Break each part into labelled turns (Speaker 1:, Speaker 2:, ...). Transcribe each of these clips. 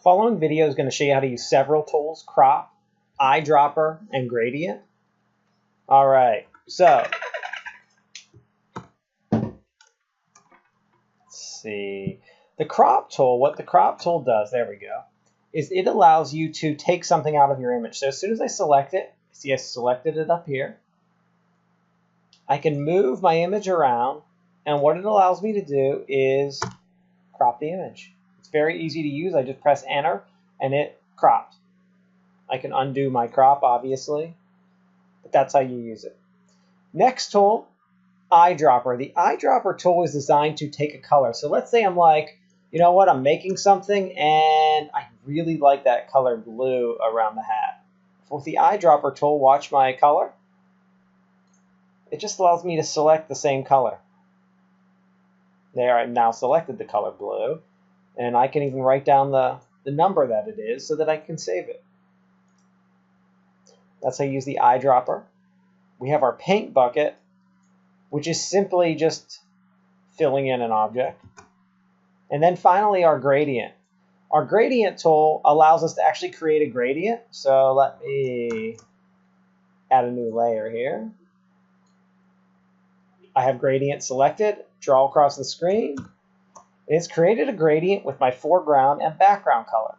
Speaker 1: Following video is going to show you how to use several tools: crop, eyedropper, and gradient. All right, so let's see. The crop tool, what the crop tool does, there we go, is it allows you to take something out of your image. So as soon as I select it, see I selected it up here, I can move my image around, and what it allows me to do is crop the image. It's very easy to use. I just press enter and it cropped. I can undo my crop, obviously, but that's how you use it. Next tool, eyedropper. The eyedropper tool is designed to take a color. So let's say I'm like, you know what, I'm making something and I really like that color blue around the hat. With the eyedropper tool, watch my color. It just allows me to select the same color. There, I've now selected the color blue, and I can even write down the number that it is so that I can save it. That's how you use the eyedropper. We have our paint bucket, which is simply just filling in an object. And then finally our gradient. Our gradient tool allows us to actually create a gradient. So let me add a new layer here. I have gradient selected, draw across the screen. It's created a gradient with my foreground and background color.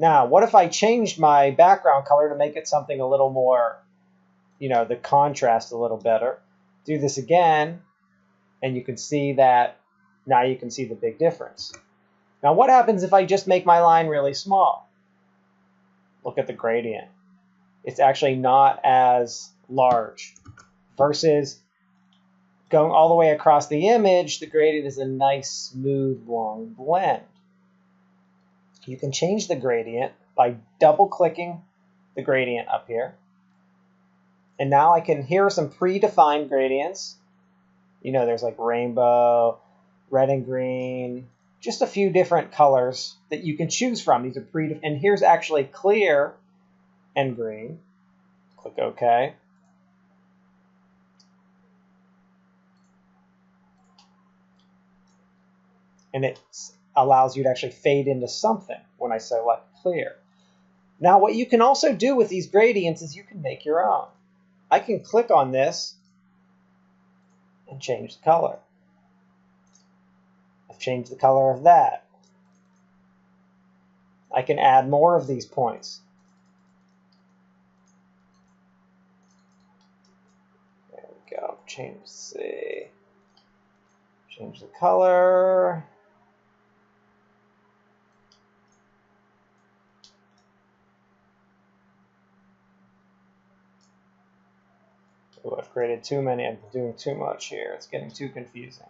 Speaker 1: Now, what if I changed my background color to make it something a little more, the contrast a little better? Do this again, and you can see that now you can see the big difference. Now, what happens if I just make my line really small? Look at the gradient. It's actually not as large. Versus going all the way across the image, the gradient is a nice, smooth, long blend. You can change the gradient by double-clicking the gradient up here. And now here are some predefined gradients. There's like rainbow, red and green, just a few different colors that you can choose from. These are predefined. And here's actually clear and green. Click OK. And it allows you to actually fade into something when I select clear. Now, what you can also do with these gradients is you can make your own. I can click on this and change the color. I've changed the color of that. I can add more of these points. There we go. Change the color. Oh, I've created too many. I'm doing too much here. It's getting too confusing.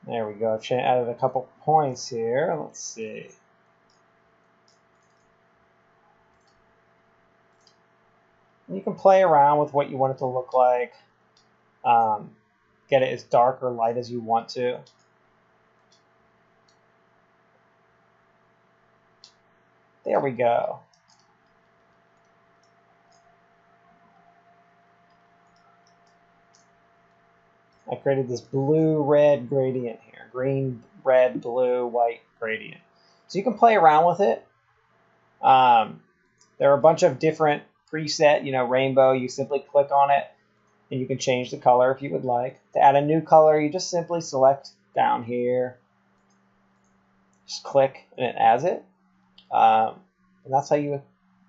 Speaker 1: There we go. I've added a couple points here. Let's see. You can play around with what you want it to look like. Get it as dark or light as you want to. There we go. I created this blue-red gradient here. Green, red, blue, white gradient. So you can play around with it. There are a bunch of different preset, rainbow. You simply click on it, and you can change the color if you would like. To add a new color, you just simply select down here. Just click, and it adds it. And that's how you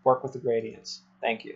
Speaker 1: work with the gradients. Thank you.